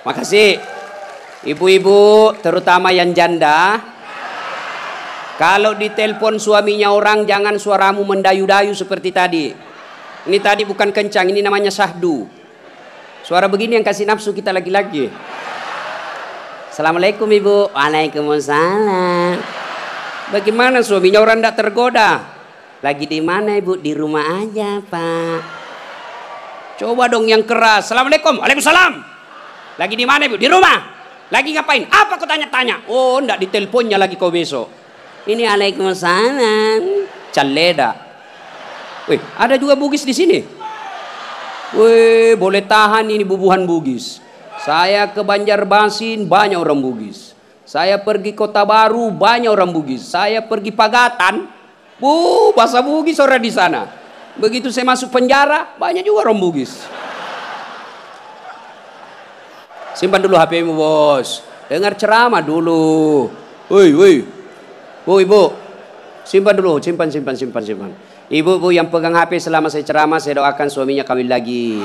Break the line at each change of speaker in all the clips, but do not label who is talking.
Makasih. Ibu-ibu, terutama yang janda, kalau ditelepon suaminya orang, jangan suaramu mendayu-dayu seperti tadi. Ini tadi bukan kencang, ini namanya syahdu. Suara begini yang kasih nafsu kita lagi-lagi. Assalamualaikum ibu. Waalaikumsalam. Bagaimana suaminya orang tidak tergoda? Lagi di mana ibu? Di rumah aja pak. Coba dong yang keras. Assalamualaikum. Waalaikumsalam. Lagi di mana ibu? Di rumah. Lagi ngapain? Apa kau tanya-tanya? Oh enggak, diteleponnya lagi kau besok. Ini waalaikumsalam. Caleda. Wih, ada juga Bugis di sini. Wih, boleh tahan ini bubuhan Bugis. Saya ke Banjarmasin banyak orang Bugis. Saya pergi Kota Baru banyak orang Bugis. Saya pergi Pagatan, bahasa Bugis orang di sana. Begitu saya masuk penjara banyak juga orang Bugis. Simpan dulu HP-mu bos. Dengar ceramah dulu. Woi, ibu, simpan dulu, simpan. Ibu yang pegang HP selama saya ceramah, saya doakan suaminya kawin lagi.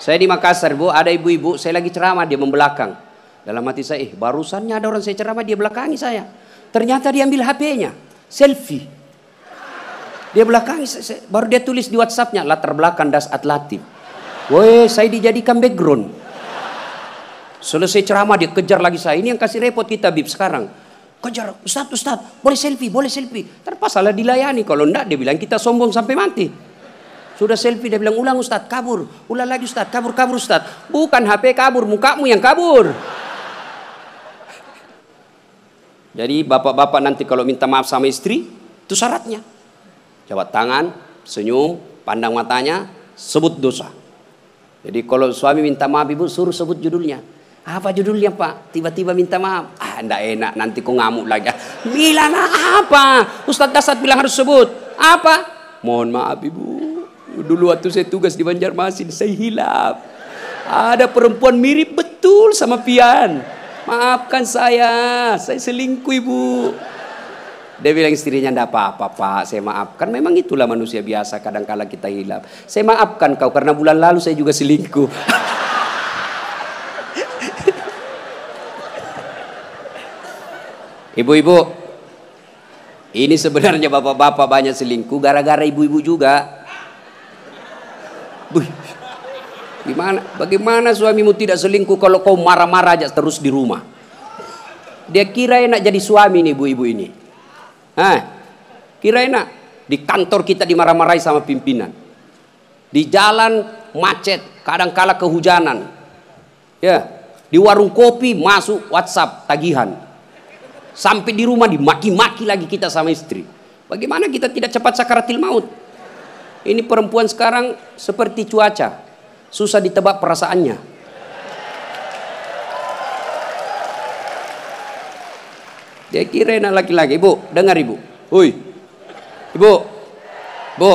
Saya di Makassar bu, ada ibu-ibu, saya lagi ceramah, dia membelakang. Dalam hati saya, barusannya ada orang saya ceramah, dia belakangi saya. Ternyata dia ambil HP-nya, selfie. Dia belakangi, baru dia tulis di WhatsApp-nya, latar belakang Dasat Latif. Woi, saya dijadikan background. Selesai ceramah dia kejar lagi saya. Ini yang kasih repot kita Bib sekarang. Kejar, Ustaz, boleh selfie. Terpasalah dilayani. Kalau enggak dia bilang kita sombong sampai mati. Sudah selfie dia bilang ulang Ustaz, kabur. Ulang lagi Ustaz, kabur Ustaz. Bukan HP kabur, mukamu yang kabur. Jadi bapak-bapak nanti kalau minta maaf sama istri, itu syaratnya. Jabat tangan, senyum, pandang matanya, sebut dosa. Jadi kalau suami minta maaf ibu, suruh sebut judulnya. Apa judulnya pak? Tiba-tiba minta maaf. Enggak enak, nanti kau ngamuk lagi. Bilang apa? Ustaz Dasat bilang harus sebut. Apa? Mohon maaf ibu. Dulu waktu saya tugas di Banjarmasin, saya hilaf. Ada perempuan mirip betul sama Pian. Maafkan saya selingkuh ibu. Dia bilang istrinya, enggak apa-apa pak, saya maafkan. Memang itulah manusia biasa, kadang-kala kita hilaf. Saya maafkan kau karena bulan lalu saya juga selingkuh. Ibu-ibu, ini sebenarnya bapak-bapak banyak selingkuh gara-gara ibu-ibu juga. Bagaimana suamimu tidak selingkuh kalau kau marah-marah aja terus di rumah? Dia kira enak jadi suami nih ibu-ibu ini. Kira enak. Di kantor kita dimarah-marahi sama pimpinan. Di jalan macet, kadang-kala kehujanan. Ya, di warung kopi masuk WhatsApp tagihan. Sampai di rumah dimaki-maki lagi kita sama istri. Bagaimana kita tidak cepat sakaratil maut? Ini perempuan sekarang seperti cuaca, susah ditebak perasaannya. Dia kira enak laki-laki. Ibu, dengar ibu. Hui, ibu, bu,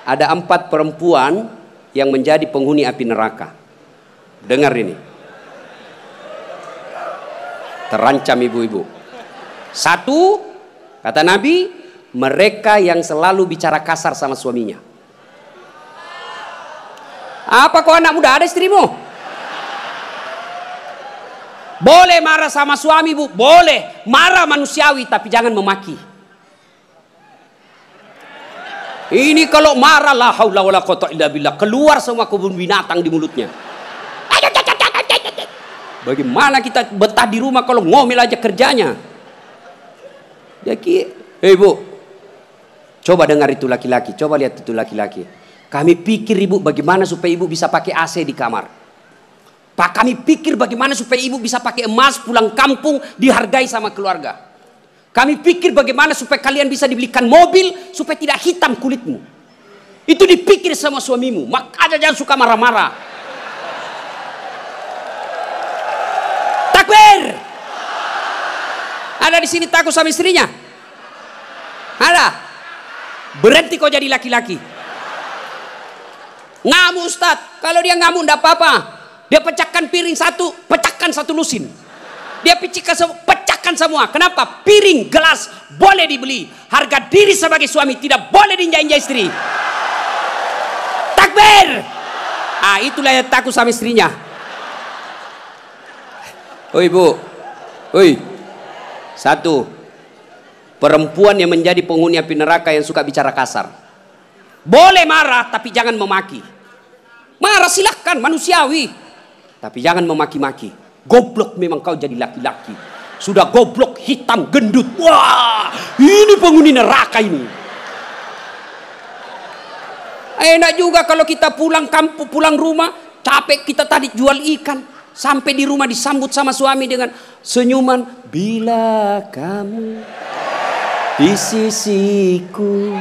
ada 4 perempuan yang menjadi penghuni api neraka. Dengar ini. Terancam ibu-ibu. 1, kata Nabi, mereka yang selalu bicara kasar sama suaminya. Apa kau anak muda, ada istrimu? Boleh marah sama suami bu, boleh. Marah manusiawi, tapi jangan memaki. Ini kalau marah, la haula wala quwwata illa billah, keluar semua kebun binatang di mulutnya. Bagaimana kita betah di rumah kalau ngomel aja kerjanya? Jadi, bu, coba dengar itu laki-laki, coba lihat itu laki-laki. Kami pikir ibu bagaimana supaya ibu bisa pakai AC di kamar. Pak, kami pikir bagaimana supaya ibu bisa pakai emas pulang kampung dihargai sama keluarga. Kami pikir bagaimana supaya kalian bisa dibelikan mobil supaya tidak hitam kulitmu. Itu dipikir sama suamimu. Makanya jangan suka marah-marah. Takbir. Ada di sini takut sama istrinya? Ada. Berhenti kau jadi laki-laki. Ngamuk Ustaz. Kalau dia ngamuk enggak apa-apa. Dia pecahkan piring 1, pecahkan 1 lusin. Dia pecahkan semua. Kenapa? Piring, gelas boleh dibeli. Harga diri sebagai suami tidak boleh diinjak-injak istri. Takbir. Ah, itulah yang takut sama istrinya. Oi bu, oi. Satu, perempuan yang menjadi penghuni api neraka yang suka bicara kasar. Boleh marah, tapi jangan memaki. Marah silahkan, manusiawi. Tapi jangan memaki-maki. Goblok memang kau jadi laki-laki. Sudah goblok, hitam, gendut. Wah, ini penghuni neraka ini. Enak juga kalau kita pulang kampung, pulang rumah, capek kita tadi jual ikan. Sampai di rumah disambut sama suami dengan senyuman. Bila kamu di sisiku,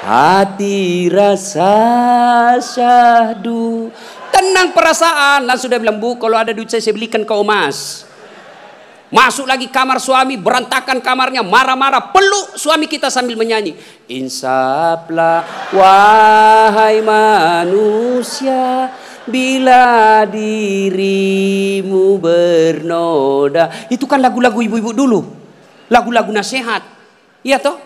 hati rasa syahdu. Tenang perasaan. Langsung dia bilang, bu kalau ada duit saya belikan kau emas. Masuk lagi kamar suami, berantakan kamarnya, marah-marah, peluk suami kita sambil menyanyi. Insaplah wahai manusia, bila dirimu bernoda. Itu kan lagu-lagu ibu-ibu dulu, lagu-lagu nasihat, iya toh?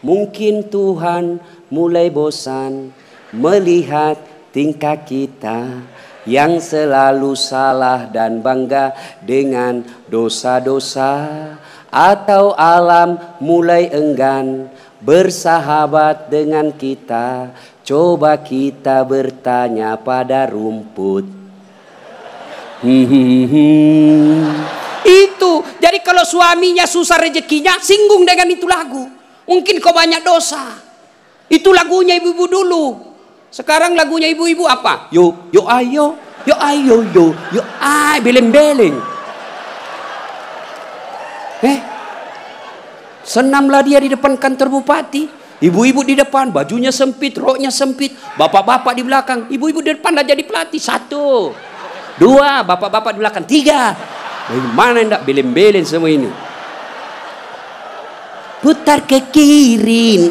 Mungkin Tuhan mulai bosan melihat tingkah kita yang selalu salah dan bangga dengan dosa-dosa, atau alam mulai enggan bersahabat dengan kita. Coba kita bertanya pada rumput. Itu. Jadi kalau suaminya susah rezekinya, singgung dengan itu lagu. Mungkin kau banyak dosa. Itu lagunya ibu-ibu dulu. Sekarang lagunya ibu-ibu apa? Yo, yo ayo, yo ayo, yo ay, beleng-beleng. Senamlah dia di depan kantor bupati. Ibu-ibu di depan, bajunya sempit, roknya sempit. Bapak-bapak di belakang. Ibu-ibu di depan lah jadi pelatih. 1, 2, bapak-bapak di belakang. 3. Bagaimana enggak beleng-beleng semua ini? Putar ke kiri.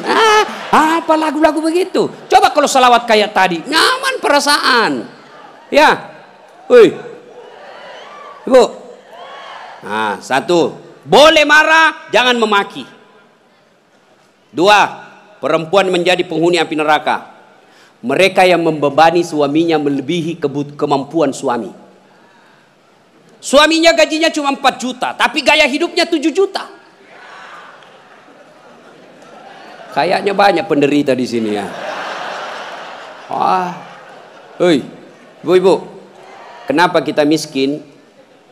Apa lagu-lagu begitu? Coba kalau salawat kayak tadi, nyaman perasaan. Ya, woi, ibu. Nah, 1, boleh marah, jangan memaki. 2, perempuan menjadi penghuni api neraka. Mereka yang membebani suaminya melebihi kemampuan suami. Suaminya gajinya cuma 4 juta, tapi gaya hidupnya 7 juta. Kayaknya banyak penderita di sini ya. Hei, ibu-ibu, kenapa kita miskin?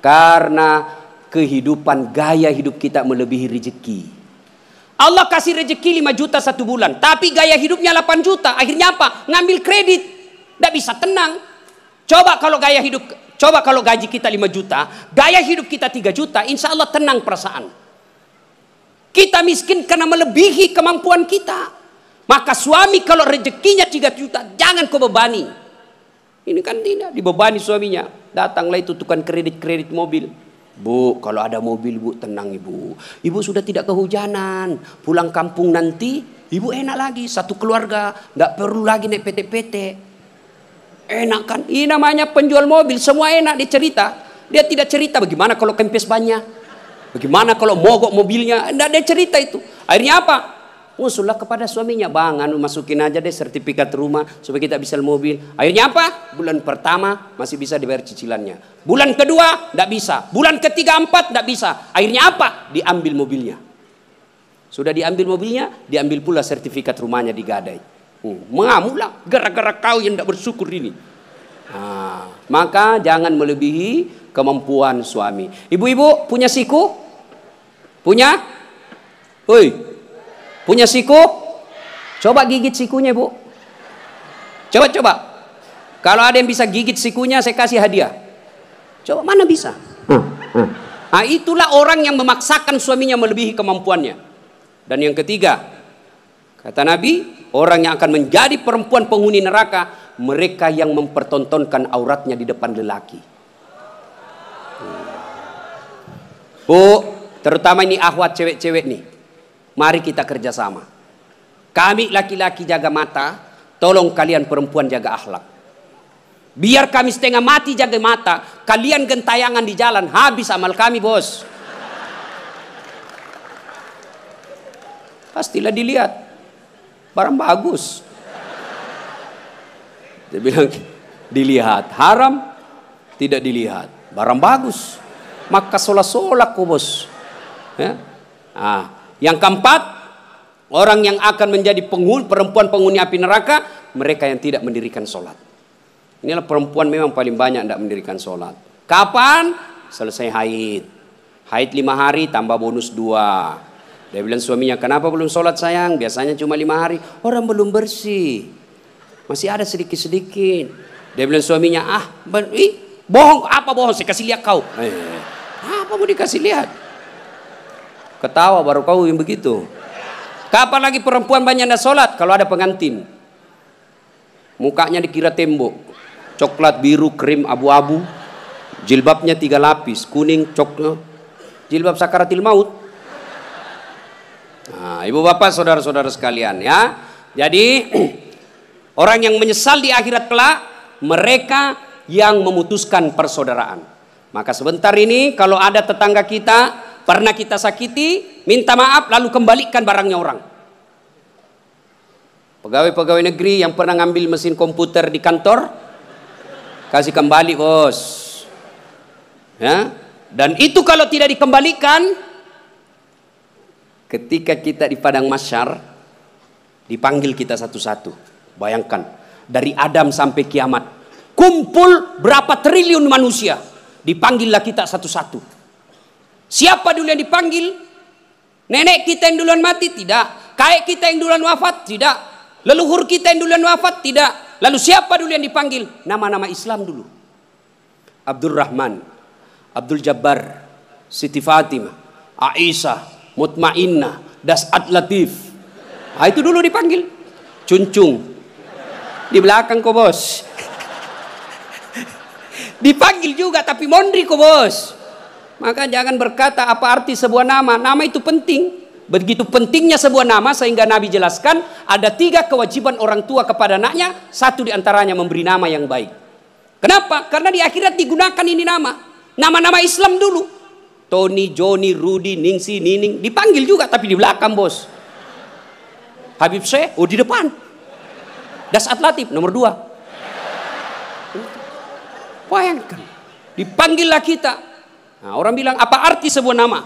Karena kehidupan, gaya hidup kita melebihi rezeki. Allah kasih rezeki 5 juta 1 bulan, tapi gaya hidupnya 8 juta. Akhirnya apa? Ngambil kredit, tidak bisa tenang. Coba kalau gaji kita 5 juta, gaya hidup kita 3 juta, insya Allah tenang perasaan. Kita miskin karena melebihi kemampuan kita. Maka suami kalau rezekinya 3 juta, jangan kau bebani. Ini kan tidak dibebani suaminya. Datanglah itu tukang kredit mobil. Bu, kalau ada mobil bu, tenang ibu. Ibu sudah tidak kehujanan. Pulang kampung nanti, ibu enak lagi. Satu keluarga, nggak perlu lagi naik PT-PT. Enak kan? Ini namanya penjual mobil, semua enak dia cerita. Dia tidak cerita bagaimana kalau kempes banyak. Bagaimana kalau mogok mobilnya? Tidak ada cerita itu. Akhirnya apa? Usullah kepada suaminya, bang, masukin aja deh sertifikat rumah supaya kita bisa mobil. Akhirnya apa? Bulan pertama masih bisa dibayar cicilannya. Bulan kedua tidak bisa. Bulan ketiga, 4 tidak bisa. Akhirnya apa? Diambil mobilnya. Sudah diambil mobilnya, diambil pula sertifikat rumahnya digadai. Mengamulah gara-gara kau yang tidak bersyukur ini. Maka jangan melebihi kemampuan suami. Ibu-ibu punya siku? Punya? Woi, punya siku? Coba gigit sikunya, Bu. Coba. Kalau ada yang bisa gigit sikunya, saya kasih hadiah. Coba, mana bisa? Itulah orang yang memaksakan suaminya melebihi kemampuannya. Dan yang ketiga, kata Nabi, orang yang akan menjadi perempuan penghuni neraka, mereka yang mempertontonkan auratnya di depan lelaki. Bu, terutama ini akhwat cewek-cewek nih. Mari kita kerjasama. Kami laki-laki jaga mata, tolong kalian perempuan jaga akhlak. Biar kami setengah mati jaga mata, kalian gentayangan di jalan, habis amal kami, bos. Pastilah dilihat. Barang bagus. Dia bilang, dilihat. Haram tidak dilihat. Barang bagus, maka solat-solat kok bos. Ya. Yang keempat, orang yang akan menjadi perempuan penghuni api neraka, mereka yang tidak mendirikan solat. Inilah perempuan memang paling banyak tidak mendirikan solat. Kapan? Selesai haid. Haid 5 hari tambah bonus 2. Dia bilang suaminya, kenapa belum sholat sayang? Biasanya cuma 5 hari. Orang belum bersih, masih ada sedikit-sedikit. Dia bilang suaminya, bohong. Apa bohong? Saya kasih lihat kau. Apa mau dikasih lihat? Ketawa baru kau yang begitu. Kapan lagi perempuan banyak tidak sholat? Kalau ada pengantin, mukanya dikira tembok, coklat, biru, krim, abu-abu, jilbabnya 3 lapis, kuning, coklat. Jilbab sakaratil maut. Nah, ibu bapak, saudara-saudara sekalian ya. Jadi orang yang menyesal di akhirat kelak, mereka yang memutuskan persaudaraan. Maka sebentar ini kalau ada tetangga kita pernah kita sakiti, minta maaf lalu kembalikan barangnya orang. Pegawai-pegawai negeri yang pernah ngambil mesin komputer di kantor, kasih kembali bos. Ya. Dan itu kalau tidak dikembalikan, ketika kita di padang mahsyar, dipanggil kita satu-satu. Bayangkan, dari Adam sampai kiamat, kumpul berapa triliun manusia, dipanggillah kita satu-satu. Siapa dulu yang dipanggil? Nenek kita yang duluan mati? Tidak. Kakek kita yang duluan wafat? Tidak. Leluhur kita yang duluan wafat? Tidak. Lalu siapa dulu yang dipanggil? Nama-nama Islam dulu. Abdurrahman, Abdul Jabbar, Siti Fatimah, Aisyah, Mutmainnah, Das'at Latif. Itu dulu dipanggil. Cuncung di belakang kok bos. Dipanggil juga tapi mondri kok bos. Maka jangan berkata apa arti sebuah nama. Nama itu penting. Begitu pentingnya sebuah nama sehingga Nabi jelaskan ada 3 kewajiban orang tua kepada anaknya. 1 diantaranya memberi nama yang baik. Kenapa? Karena di akhirat digunakan ini nama. Nama-nama Islam dulu. Tony, Joni, Rudy, Ningsi, Nining. Dipanggil juga tapi di belakang bos. Habib Syekh, di depan. Das'at Latif, nomor 2. Bayangkan. Dipanggillah kita. Nah, orang bilang, apa arti sebuah nama?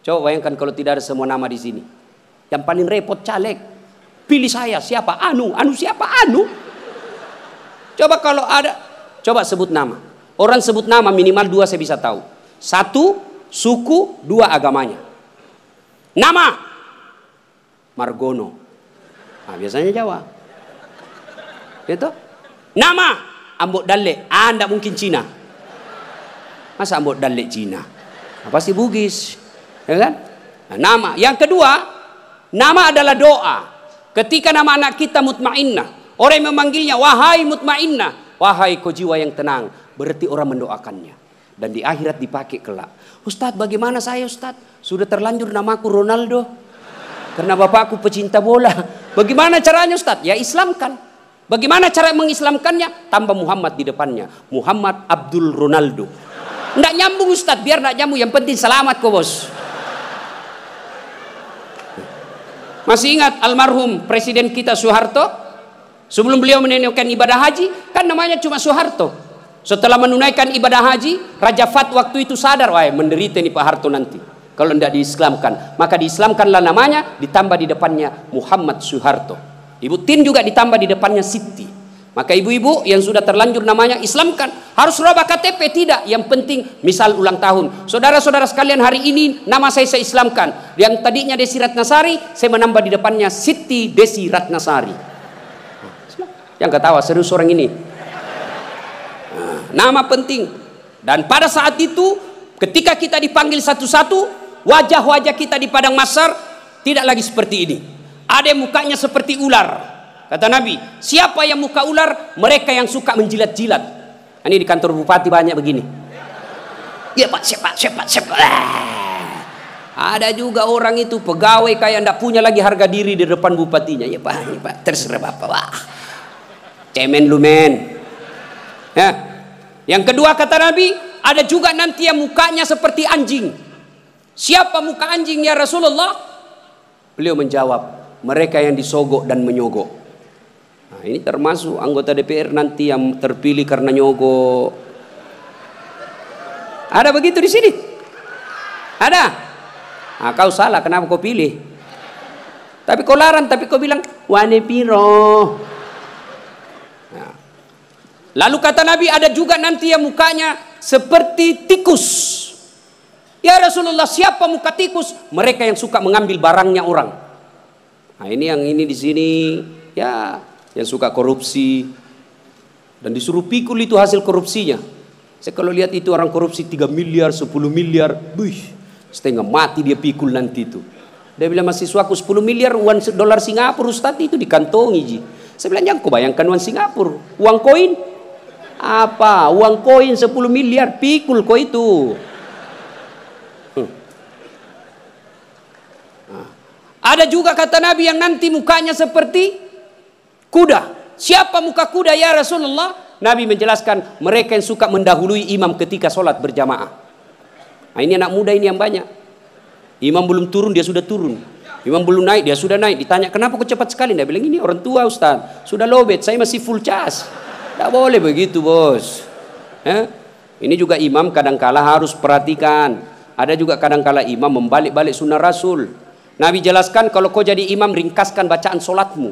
Coba bayangkan kalau tidak ada semua nama di sini. Yang paling repot caleg. Pilih saya, siapa? Anu siapa? Anu. Coba kalau ada, coba sebut nama. Orang sebut nama minimal 2 saya bisa tahu. 1 suku, 2 agamanya. Nama Margono. Biasanya Jawa. Gitu? Nama Ambok Dalle. Anda mungkin Cina. Masa Ambok Dalle Cina? Pasti Bugis. Ya kan? Nama. Yang kedua, nama adalah doa. Ketika nama anak kita Mutmainnah, orang yang memanggilnya wahai Mutmainnah, wahai kau jiwa yang tenang, berarti orang mendoakannya. Dan di akhirat dipakai kelak. Ustadz, bagaimana saya Ustadz? Sudah terlanjur namaku Ronaldo. Karena bapakku pecinta bola. Bagaimana caranya Ustadz? Ya Islamkan. Bagaimana cara mengislamkannya? Tambah Muhammad di depannya. Muhammad Abdul Ronaldo. Nggak nyambung Ustadz, biar nggak nyambung. Yang penting selamat kok bos. Masih ingat almarhum Presiden kita Soeharto? Sebelum beliau menunaikan ibadah haji, kan namanya cuma Soeharto. Setelah menunaikan ibadah haji, Raja Fat waktu itu sadar, wah menderita nih Pak Harto nanti kalau tidak diislamkan. Maka diislamkanlah namanya, ditambah di depannya Muhammad Soeharto. Ibu Tin juga ditambah di depannya Siti. Maka ibu-ibu yang sudah terlanjur namanya islamkan. Harus rubah KTP? Tidak. Yang penting misal ulang tahun. Saudara-saudara sekalian, hari ini nama saya islamkan. Yang tadinya Desi Ratnasari, saya menambah di depannya Siti Desi Ratnasari. Yang ketawa serius orang ini. Nama penting. Dan pada saat itu ketika kita dipanggil satu-satu, wajah-wajah kita di padang mahsyar tidak lagi seperti ini. Ada yang mukanya seperti ular. Kata Nabi, siapa yang muka ular? Mereka yang suka menjilat-jilat. Ini di kantor bupati banyak begini. Ya Pak, siapa. Ada juga orang itu pegawai kayak ndak punya lagi harga diri di depan bupatinya. Ya Pak, terserah Bapak. Wah. Cemen lu men. Ya. Yang kedua kata Nabi, ada juga nanti yang mukanya seperti anjing. Siapa muka anjing ya Rasulullah? Beliau menjawab, mereka yang disogok dan menyogok. Nah, Nah, ini termasuk anggota DPR nanti yang terpilih karena nyogok. Ada begitu di sini? Ada? Nah, kau salah, kenapa kau pilih? Tapi kau larang, tapi kau bilang wane piro. Nah. Lalu kata Nabi, ada juga nanti yang mukanya seperti tikus. Ya Rasulullah, siapa muka tikus? Mereka yang suka mengambil barangnya orang. Nah, ini yang ini di sini ya, yang suka korupsi dan disuruh pikul itu hasil korupsinya. Saya kalau lihat itu orang korupsi 3 miliar, 10 miliar, setengah mati dia pikul nanti itu. Dia bilang mahasiswaku 10 miliar uang dolar Singapura Ustaz itu dikantongi ji. Saya bilang jangan kau bayangkan uang Singapura, uang koin apa? Uang koin 10 miliar pikul kau itu. Ada juga kata Nabi yang nanti mukanya seperti kuda. Siapa muka kuda ya Rasulullah? Nabi menjelaskan mereka yang suka mendahului imam ketika sholat berjamaah. Nah, ini anak muda ini yang banyak. Imam belum turun dia sudah turun. Imam belum naik dia sudah naik. Ditanya kenapa kok cepat sekali? Dia bilang ini orang tua Ustaz. Sudah lowbat, saya masih full charge. Tidak boleh begitu bos. Ini juga imam kadangkala harus perhatikan. Ada juga kadangkala imam membalik-balik sunnah Rasul. Nabi jelaskan kalau kau jadi imam ringkaskan bacaan solatmu.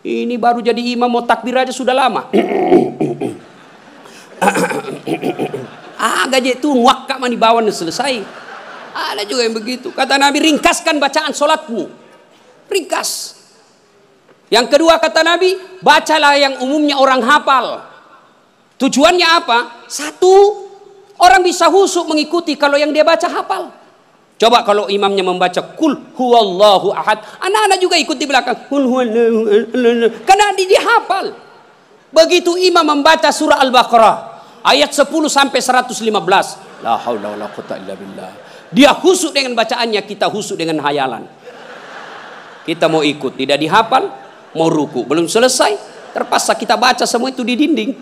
Ini baru jadi imam mau takbir aja sudah lama. Gaji itu wakak mani bawan selesai. Ada juga yang begitu. Kata Nabi ringkaskan bacaan solatmu. Ringkas. Yang kedua kata Nabi, bacalah yang umumnya orang hafal. Tujuannya apa? Satu, orang bisa husuk mengikuti kalau yang dia baca hafal. Coba kalau imamnya membaca kul huwallahu ahad, anak-anak juga ikut di belakang kul huwallahu ahad, karena dia hafal. Begitu imam membaca surah Al-Baqarah ayat 10 sampai 115, la haula wala quwwata illa billah. Dia husuk dengan bacaannya, kita husuk dengan hayalan. Kita mau ikut, tidak dihafal, mau ruku, belum selesai, terpaksa kita baca semua itu di dinding.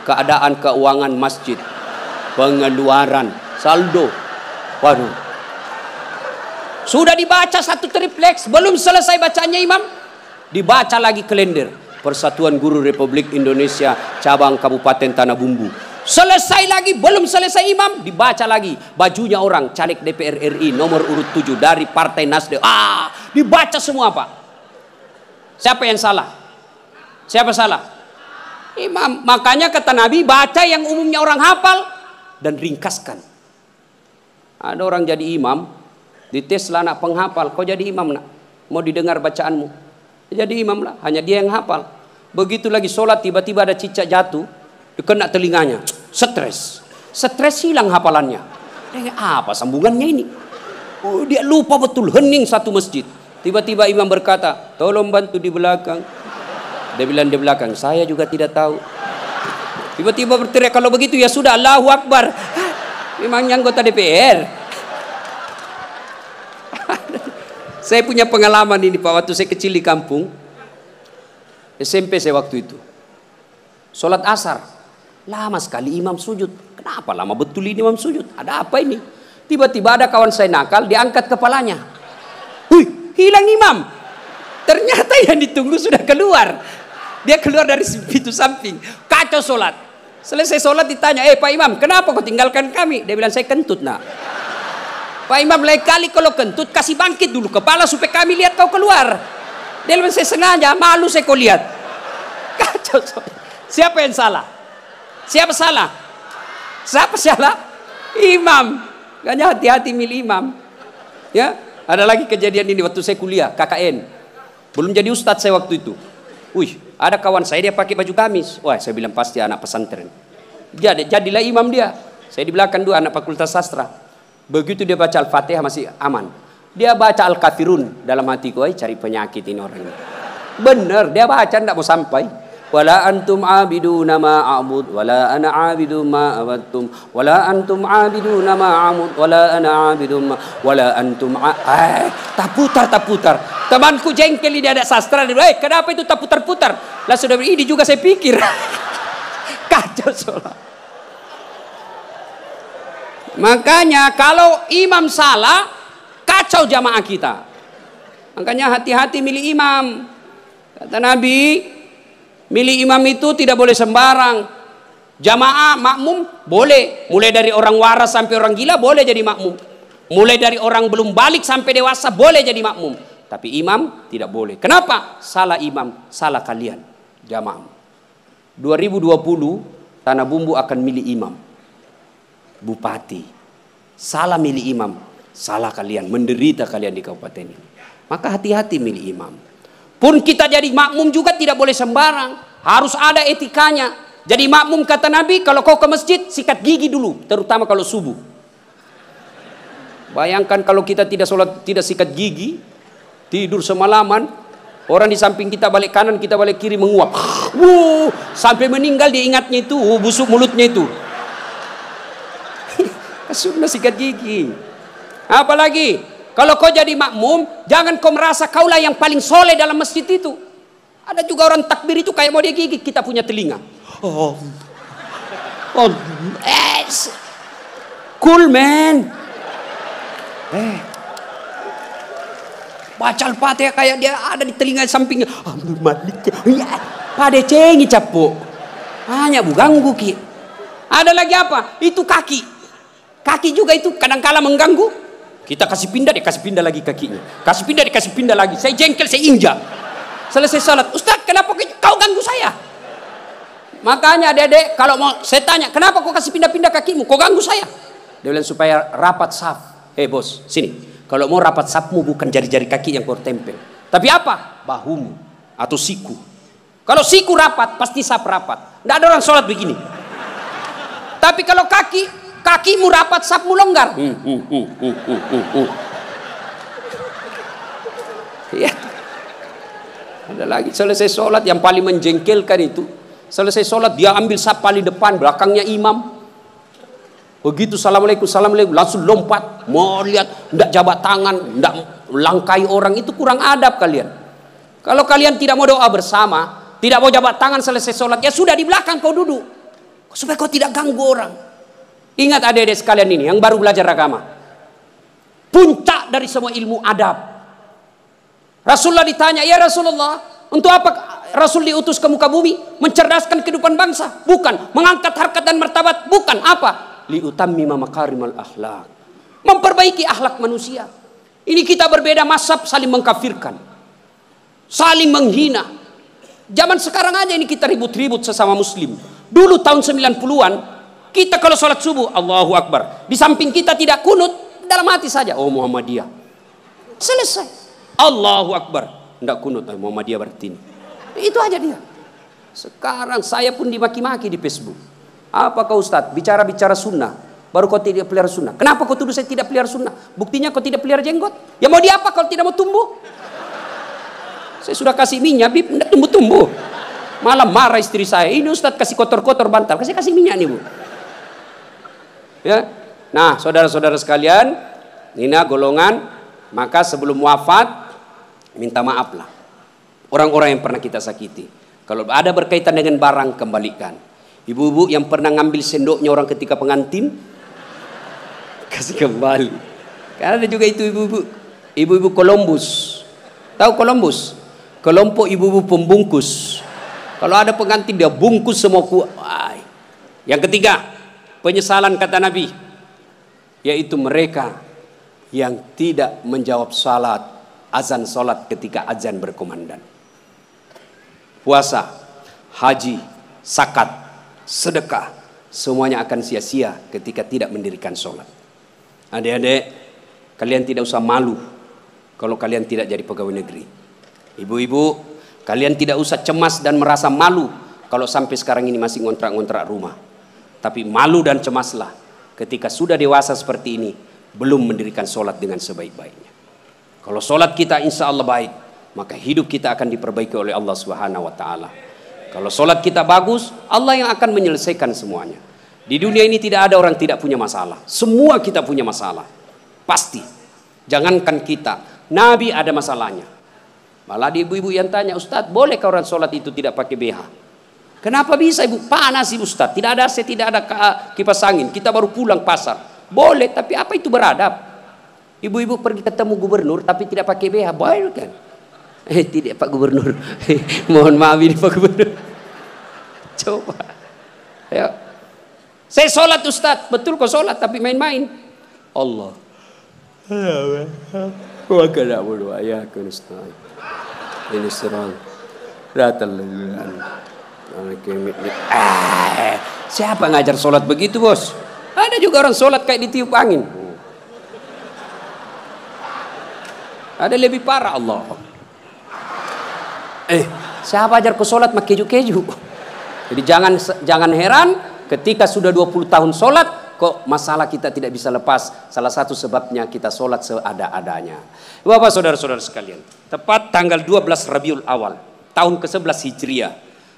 Keadaan keuangan masjid, pengeluaran, saldo, waduh. Sudah dibaca satu tripleks, belum selesai bacanya imam, dibaca lagi kalender Persatuan Guru Republik Indonesia cabang Kabupaten Tanah Bumbu. Selesai lagi, belum selesai imam, dibaca lagi bajunya orang caleg DPR RI nomor urut 7 dari Partai Nasdem. Dibaca semua Pak. Siapa yang salah? Siapa salah? Imam. Makanya kata Nabi, baca yang umumnya orang hafal dan ringkaskan. Ada orang jadi imam, dites lah anak penghafal, kau jadi imam nak, mau didengar bacaanmu, jadi imam lah, hanya dia yang hafal. Begitu lagi sholat tiba-tiba ada cicak jatuh, kena telinganya, stres hilang hafalannya. Apa sambungannya ini? Dia lupa betul, hening satu masjid. Tiba-tiba imam berkata, tolong bantu di belakang. Dia bilang di belakang, saya juga tidak tahu. Tiba-tiba berteriak, kalau begitu ya sudah, Allahu Akbar. Memangnya anggota DPR. Saya punya pengalaman ini Pak, waktu saya kecil di kampung SMP saya waktu itu sholat asar lama sekali imam sujud. Kenapa lama betul ini imam sujud? Ada apa ini? Tiba-tiba ada kawan saya nakal, diangkat kepalanya, hilang imam. Ternyata yang ditunggu sudah keluar. Dia keluar dari pintu samping, kacau sholat. Selesai sholat ditanya, Pak Imam kenapa kau tinggalkan kami? Dia bilang saya kentut nak. Pak Imam lain kali kalau kentut kasih bangkit dulu kepala supaya kami lihat kau keluar. Dia bilang saya sengaja, malu saya kau lihat. Kacau. Siapa yang salah? Siapa salah? Siapa salah? Imam. Makanya hati-hati milih imam. Ya, ada lagi kejadian ini waktu saya kuliah KKN. Belum jadi ustadz saya waktu itu. Ada kawan saya dia pakai baju gamis. Wah, saya bilang pasti anak pesantren. Jadilah imam dia. Saya di belakang dua anak fakultas sastra. Begitu dia baca Al-Fatihah masih aman. Dia baca Al-Kafirun dalam hatiku, cari penyakit ini orang ini. Benar, dia baca tidak mau sampai. Wala antum abiduna ma a'bud wala ana abidu ma abattum wala antum abiduna ma a'bud wala ana abidu ma wala antum tak putar. Temanku jengkel ini ada sastra. Kenapa itu tak putar-putar? Lah sudah ini juga saya pikir. Kacau sholat. Makanya kalau imam salah, kacau jamaah kita. Makanya hati-hati milih imam. Kata Nabi, Milih imam itu tidak boleh sembarang. Jamaah makmum boleh, mulai dari orang waras sampai orang gila boleh jadi makmum. Mulai dari orang belum balik sampai dewasa boleh jadi makmum. Tapi imam tidak boleh. Kenapa? Salah imam, salah kalian jamaah. 2020 Tanah Bumbu akan milih imam, bupati. Salah milih imam, salah kalian, menderita kalian di kabupaten ini. Maka hati-hati milih imam. Pun kita jadi makmum juga tidak boleh sembarang, harus ada etikanya. Jadi makmum kata Nabi, kalau kau ke masjid sikat gigi dulu, terutama kalau subuh. Bayangkan kalau kita tidak sholat, tidak sikat gigi, tidur semalaman, orang di samping kita balik kanan, kita balik kiri menguap. Sampai meninggal dia ingatnya itu, busuk mulutnya itu. Sunnah sikat gigi. Apalagi kalau kau jadi makmum, jangan kau merasa kaulah yang paling soleh dalam masjid itu. Ada juga orang takbir itu kayak mau dia gigit kita punya telinga. Cool man. Baca Al-Fatihah kayak dia ada di telinga sampingnya. Abdul Malik. Pada cengi capuk. Hanya ganggu ki. Ada lagi apa? Itu kaki. Kaki juga itu kadang-kala mengganggu. Kita kasih pindah, dia kasih pindah lagi kakinya. Kasih pindah, dia kasih pindah lagi. Saya jengkel, saya injak. Selesai salat, Ustaz, kenapa kau ganggu saya? Makanya adik-adik, kalau mau saya tanya, kenapa kau kasih pindah-pindah kakimu? Kau ganggu saya? Dia bilang supaya rapat saf. Bos, sini. Kalau mau rapat safmu bukan jari-jari kaki yang kau tempel. Tapi apa? Bahumu atau siku. Kalau siku rapat, pasti saf rapat. Tidak ada orang sholat begini. Tapi kalau kakimu rapat, safmu longgar. Ya. Ada lagi selesai sholat yang paling menjengkelkan itu. Selesai sholat dia ambil saf paling depan, belakangnya imam. Begitu assalamualaikum, assalamualaikum, langsung lompat. Mau lihat, tidak jabat tangan, tidak langkai orang, itu kurang adab kalian. Kalau kalian tidak mau doa bersama, tidak mau jabat tangan selesai sholat, ya sudah di belakang kau duduk. Supaya kau tidak ganggu orang. Ingat adik-adik sekalian ini yang baru belajar agama. Puncak dari semua ilmu adab. Rasulullah ditanya, ya Rasulullah, untuk apa Rasul diutus ke muka bumi? Mencerdaskan kehidupan bangsa? Bukan. Mengangkat harkat dan martabat? Bukan. Apa? Liutammima makarimal akhlak. Memperbaiki akhlak manusia. Ini kita berbeda mazhab, saling mengkafirkan, saling menghina. Zaman sekarang aja ini kita ribut-ribut sesama muslim. Dulu tahun 90-an kita kalau sholat subuh Allahu Akbar, di samping kita tidak kunut, dalam hati saja oh Muhammadiyah. Selesai. Allahu Akbar, tidak kunut, Muhammadiyah berarti ini. Itu aja dia. Sekarang saya pun dimaki-maki di Facebook. Apa kau Ustaz bicara-bicara sunnah, baru kau tidak pelihara sunnah? Kenapa kau tuduh saya tidak pelihara sunnah? Buktinya kau tidak pelihara jenggot. Ya mau diapa kalau tidak mau tumbuh? Saya sudah kasih minyak, Bib, tidak tumbuh-tumbuh. Malah marah istri saya. Ini Ustaz kasih kotor-kotor bantal. Kasih minyak nih Bu. Ya. Nah saudara-saudara sekalian, ini golongan. Maka sebelum wafat minta maaflah orang-orang yang pernah kita sakiti. Kalau ada berkaitan dengan barang, kembalikan. Ibu-ibu yang pernah ngambil sendoknya orang ketika pengantin, kasih kembali. Karena ada juga itu ibu-ibu Columbus. Tahu Columbus? Kelompok ibu-ibu pembungkus. Kalau ada pengantin dia bungkus semua Yang ketiga, penyesalan kata Nabi, yaitu mereka yang tidak menjawab azan salat ketika azan berkumandang. Puasa, haji, zakat, sedekah, semuanya akan sia-sia ketika tidak mendirikan sholat. Adik-adik, kalian tidak usah malu kalau kalian tidak jadi pegawai negeri. Ibu-ibu, kalian tidak usah cemas dan merasa malu kalau sampai sekarang ini masih ngontrak-ngontrak rumah. Tapi malu dan cemaslah ketika sudah dewasa seperti ini belum mendirikan sholat dengan sebaik-baiknya. Kalau sholat kita insya Allah baik, maka hidup kita akan diperbaiki oleh Allah Subhanahu wa Ta'ala. Kalau sholat kita bagus, Allah yang akan menyelesaikan semuanya. Di dunia ini tidak ada orang tidak punya masalah. Semua kita punya masalah. Pasti. Jangankan kita, Nabi ada masalahnya. Malah di ibu-ibu yang tanya, Ustaz, bolehkah orang sholat itu tidak pakai BH? Kenapa bisa ibu? Panas ibu Ustaz. Tidak ada AC, tidak ada kipas angin. Kita baru pulang pasar. Boleh, tapi apa itu beradab? Ibu-ibu pergi ketemu gubernur tapi tidak pakai BH. Boleh kan? Tidak Pak Gubernur. Mohon maaf ini Pak Gubernur. Coba. Ya. Saya sholat Ustaz, betul kok sholat tapi main-main. Allah. Wa kana na'budu wa iyyaka nasta'in. Ini serang. Siapa ngajar sholat begitu, Bos? Ada juga orang sholat kayak ditiup angin. Ada lebih parah Allah. Siapa ajar ku sholat mak keju-keju? Jadi jangan heran ketika sudah 20 tahun sholat kok masalah kita tidak bisa lepas. Salah satu sebabnya kita sholat seada-adanya. Bapak saudara-saudara sekalian, tepat tanggal 12 Rabiul Awal tahun ke-11 Hijriah,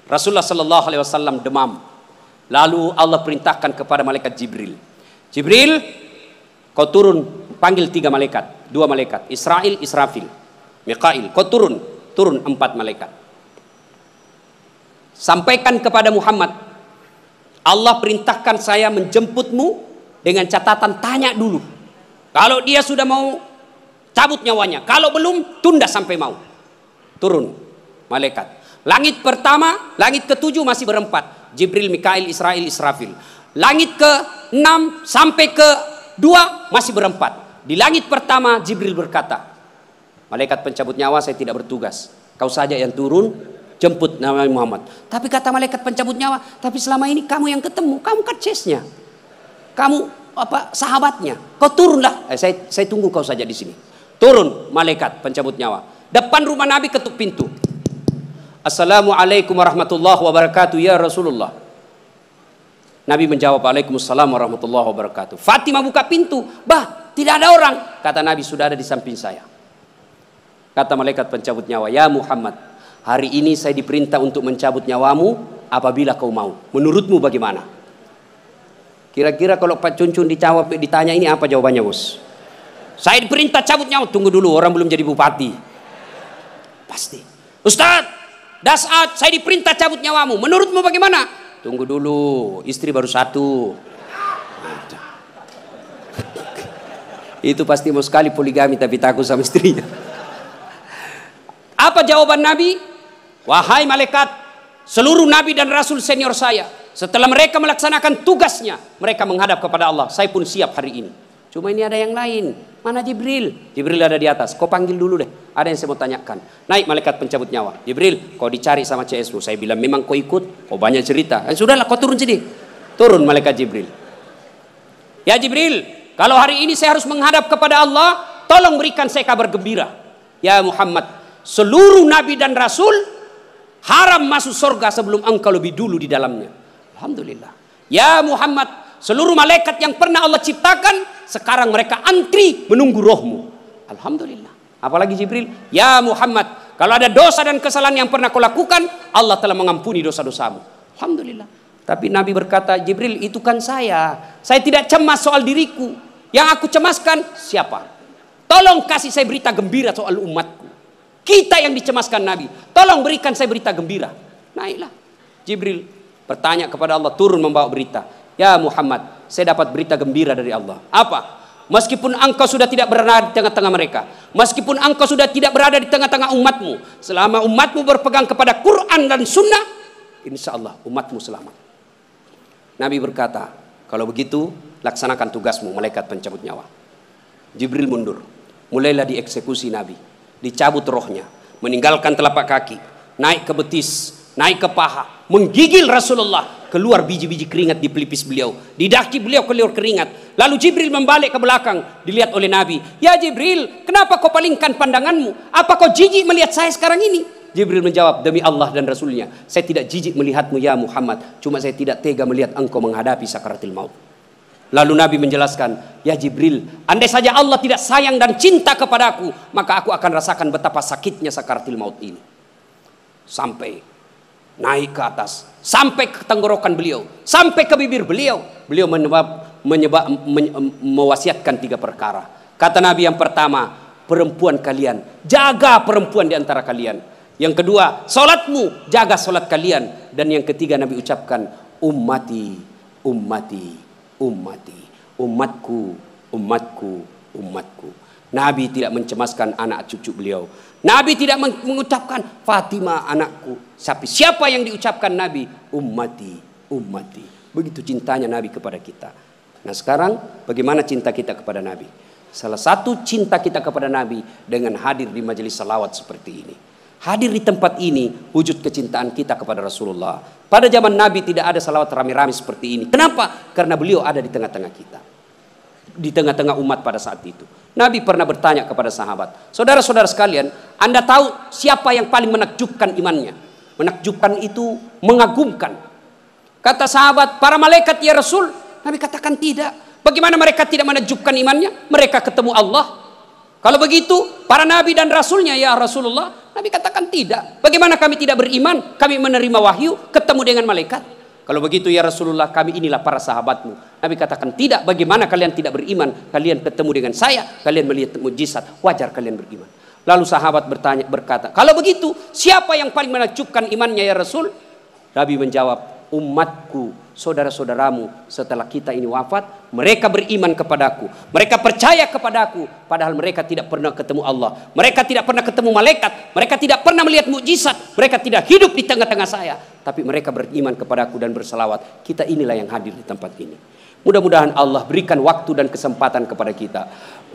Rasulullah sallallahu alaihi wasallam demam. Lalu Allah perintahkan kepada malaikat Jibril. Jibril, kau turun panggil 3 malaikat, 2 malaikat, Israil, Israfil, Mikail. Kau turun 4 malaikat. Sampaikan kepada Muhammad, Allah perintahkan saya menjemputmu dengan catatan tanya dulu. Kalau dia sudah mau cabut nyawanya, kalau belum tunda sampai mau. Turun malaikat. Langit pertama, langit ke-7 masih berempat. Jibril, Mikail, Israil, Israfil. Langit ke-6 sampai ke-2 masih berempat. Di langit pertama Jibril berkata, malaikat pencabut nyawa, saya tidak bertugas. Kau saja yang turun, jemput Nabi Muhammad. Tapi kata malaikat pencabut nyawa, tapi selama ini kamu yang ketemu, kamu kercesnya, kamu sahabatnya. Kau turunlah. Saya tunggu kau saja di sini. Turun malaikat pencabut nyawa. Depan rumah Nabi ketuk pintu. Assalamualaikum warahmatullahi wabarakatuh ya Rasulullah. Nabi menjawab, Waalaikumsalam warahmatullahi wabarakatuh. Fatimah buka pintu. Bah, tidak ada orang. Kata Nabi, sudah ada di samping saya. Kata malaikat pencabut nyawa, ya Muhammad, hari ini saya diperintah untuk mencabut nyawamu apabila kau mau. Menurutmu bagaimana? Kira-kira kalau Pak Cuncun ditanya ini apa jawabannya, Bos? Saya diperintah cabut nyawa. Tunggu dulu, orang belum jadi bupati. Pasti. Ustaz, Dasat, saya diperintah cabut nyawamu. Menurutmu bagaimana? Tunggu dulu, istri baru 1. Itu pasti mau sekali poligami tapi takut sama istrinya. Apa jawaban Nabi? Wahai malaikat, seluruh nabi dan rasul senior saya, setelah mereka melaksanakan tugasnya, mereka menghadap kepada Allah. Saya pun siap hari ini. Cuma ini ada yang lain. Mana Jibril? Jibril ada di atas. Kau panggil dulu deh. Ada yang saya mau tanyakan. Naik malaikat pencabut nyawa. Jibril, kau dicari sama CS-mu. Saya bilang memang kau ikut. Kau banyak cerita. Sudahlah, kau turun sini. Turun malaikat Jibril. Ya Jibril, kalau hari ini saya harus menghadap kepada Allah, tolong berikan saya kabar gembira. Ya Muhammad, seluruh nabi dan rasul haram masuk surga sebelum engkau lebih dulu di dalamnya. Alhamdulillah. Ya Muhammad, seluruh malaikat yang pernah Allah ciptakan sekarang mereka antri menunggu rohmu. Alhamdulillah. Apalagi Jibril, ya Muhammad, kalau ada dosa dan kesalahan yang pernah kau lakukan, Allah telah mengampuni dosa-dosamu. Alhamdulillah. Tapi Nabi berkata, Jibril, itu kan saya tidak cemas soal diriku. Yang aku cemaskan siapa? Tolong kasih saya berita gembira soal umatku. Kita yang dicemaskan Nabi, tolong berikan saya berita gembira. Naiklah Jibril bertanya kepada Allah, turun membawa berita. Ya Muhammad, saya dapat berita gembira dari Allah. Apa? Meskipun engkau sudah tidak berada di tengah-tengah mereka, meskipun engkau sudah tidak berada di tengah-tengah umatmu, selama umatmu berpegang kepada Quran dan Sunnah, insya Allah umatmu selamat. Nabi berkata, kalau begitu laksanakan tugasmu malaikat pencabut nyawa. Jibril mundur. Mulailah dieksekusi Nabi. Dicabut rohnya, meninggalkan telapak kaki, naik ke betis, naik ke paha, menggigil Rasulullah. Keluar biji-biji keringat di pelipis beliau, di daki beliau keluar keringat. Lalu Jibril membalik ke belakang, dilihat oleh Nabi. Ya Jibril, kenapa kau palingkan pandanganmu? Apa kau jijik melihat saya sekarang ini? Jibril menjawab, demi Allah dan Rasulnya, saya tidak jijik melihatmu ya Muhammad, cuma saya tidak tega melihat engkau menghadapi sakaratil maut. Lalu Nabi menjelaskan, ya Jibril, andai saja Allah tidak sayang dan cinta kepadaku, maka aku akan rasakan betapa sakitnya sakaratil maut ini. Sampai naik ke atas, sampai ke tenggorokan beliau, sampai ke bibir beliau. Beliau mewasiatkan 3 perkara. Kata Nabi, yang pertama, perempuan kalian, jaga perempuan di antara kalian. Yang kedua, salatmu, jaga salat kalian. Dan yang ketiga Nabi ucapkan, ummati, ummati, ummati, umatku, umatku, umatku. Nabi tidak mencemaskan anak cucu beliau. Nabi tidak mengucapkan Fatimah anakku. Siapa yang diucapkan Nabi? Ummati, ummati. Begitu cintanya Nabi kepada kita. Nah sekarang bagaimana cinta kita kepada Nabi? Salah satu cinta kita kepada Nabi dengan hadir di majelis salawat seperti ini. Hadir di tempat ini wujud kecintaan kita kepada Rasulullah. Pada zaman Nabi tidak ada salawat rame-rame seperti ini. Kenapa? Karena beliau ada di tengah-tengah kita. Di tengah-tengah umat pada saat itu. Nabi pernah bertanya kepada sahabat, saudara-saudara sekalian, Anda tahu siapa yang paling menakjubkan imannya? Menakjubkan itu mengagumkan. Kata sahabat, para malaikat ya Rasul. Nabi katakan tidak. Bagaimana mereka tidak menakjubkan imannya? Mereka ketemu Allah. Kalau begitu, para nabi dan rasulnya ya Rasulullah. Nabi katakan tidak. Bagaimana kami tidak beriman? Kami menerima wahyu, ketemu dengan malaikat. Kalau begitu ya Rasulullah, kami inilah para sahabatmu. Nabi katakan tidak. Bagaimana kalian tidak beriman? Kalian ketemu dengan saya, kalian melihat mukjizat, wajar kalian beriman. Lalu sahabat berkata, kalau begitu siapa yang paling menakjubkan imannya ya Rasul? Nabi menjawab, umatku, saudara-saudaramu setelah kita ini wafat, mereka beriman kepadaku, mereka percaya kepadaku, padahal mereka tidak pernah ketemu Allah, mereka tidak pernah ketemu malaikat, mereka tidak pernah melihat mukjizat, mereka tidak hidup di tengah-tengah saya, tapi mereka beriman kepadaku dan berselawat. Kita inilah yang hadir di tempat ini. Mudah-mudahan Allah berikan waktu dan kesempatan kepada kita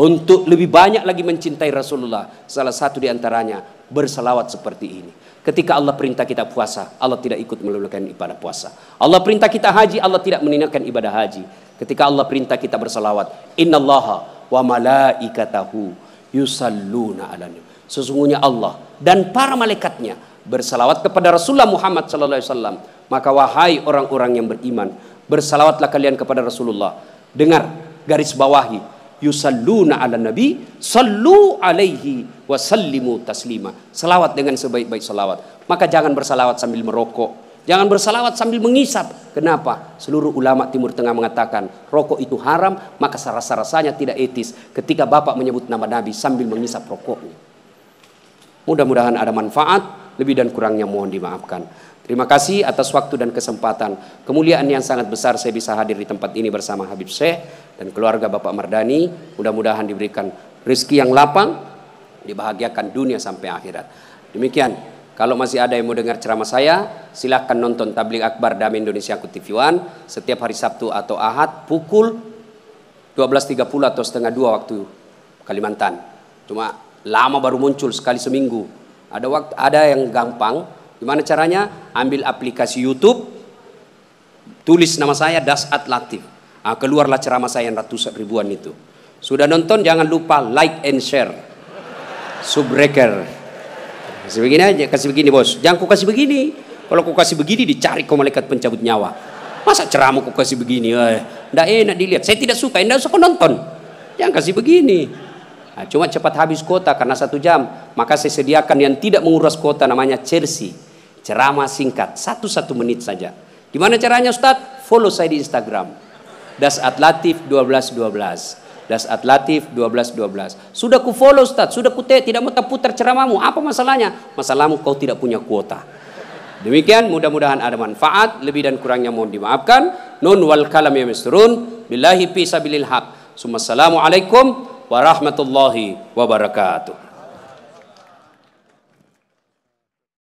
untuk lebih banyak lagi mencintai Rasulullah. Salah satu di antaranya berselawat seperti ini. Ketika Allah perintah kita puasa, Allah tidak ikut meluluhkan ibadah puasa. Allah perintah kita haji, Allah tidak meninggalkan ibadah haji. Ketika Allah perintah kita berselawat, innallaha wa malaikatahu yusalluna 'alan nabi. Sesungguhnya Allah dan para malaikatnya berselawat kepada Rasulullah Muhammad sallallahu alaihi wasallam. Maka wahai orang-orang yang beriman, berselawatlah kalian kepada Rasulullah. Dengar, garis bawahi, yusalluna 'alan nabi, sallu alaihi wa sallimu taslima. Selawat dengan sebaik-baik selawat. Maka jangan berselawat sambil merokok, jangan berselawat sambil mengisap. Kenapa? Seluruh ulama Timur Tengah mengatakan rokok itu haram, maka rasa-rasanya tidak etis ketika Bapak menyebut nama Nabi sambil mengisap rokoknya. Mudah-mudahan ada manfaat, lebih dan kurangnya mohon dimaafkan. Terima kasih atas waktu dan kesempatan. Kemuliaan yang sangat besar saya bisa hadir di tempat ini bersama Habib Syekh dan keluarga Bapak Mardani. Mudah-mudahan diberikan rezeki yang lapang, dibahagiakan dunia sampai akhirat. Demikian, kalau masih ada yang mau dengar ceramah saya, silahkan nonton Tabligh Akbar Damai Indonesia Kuti One setiap hari Sabtu atau Ahad pukul 12.30 atau setengah 2 waktu Kalimantan. Cuma lama baru muncul sekali seminggu. Ada yang gampang. Gimana caranya? Ambil aplikasi YouTube, tulis nama saya Dasat Latif. Keluarlah ceramah saya yang ratusan ribuan itu. Sudah nonton jangan lupa like and share. Subbreaker. Kasih begini aja, kasih begini bos. Jangan ku kasih begini. Kalau ku kasih begini dicari kau malaikat pencabut nyawa. Masa ceramah ku kasih begini? Nggak enak dilihat. Saya tidak suka. Nggak usah kau nonton. Jangan kasih begini. Nah, cuma cepat habis kuota karena 1 jam. Maka saya sediakan yang tidak menguras kuota namanya Chelsea. Ceramah singkat 1 menit saja. Gimana caranya Ustadz? Follow saya di Instagram. Dasat Latif 1212. Dasat Latif 1212. Sudah ku follow Ustadz, sudah ku tidak mau putar ceramahmu. Apa masalahnya? Masalahmu kau tidak punya kuota. Demikian, mudah-mudahan ada manfaat. Lebih dan kurangnya mohon dimaafkan. Nun wal kalam ya misrun. Billahi fi sabilil haq. Assalamualaikum warahmatullahi wabarakatuh.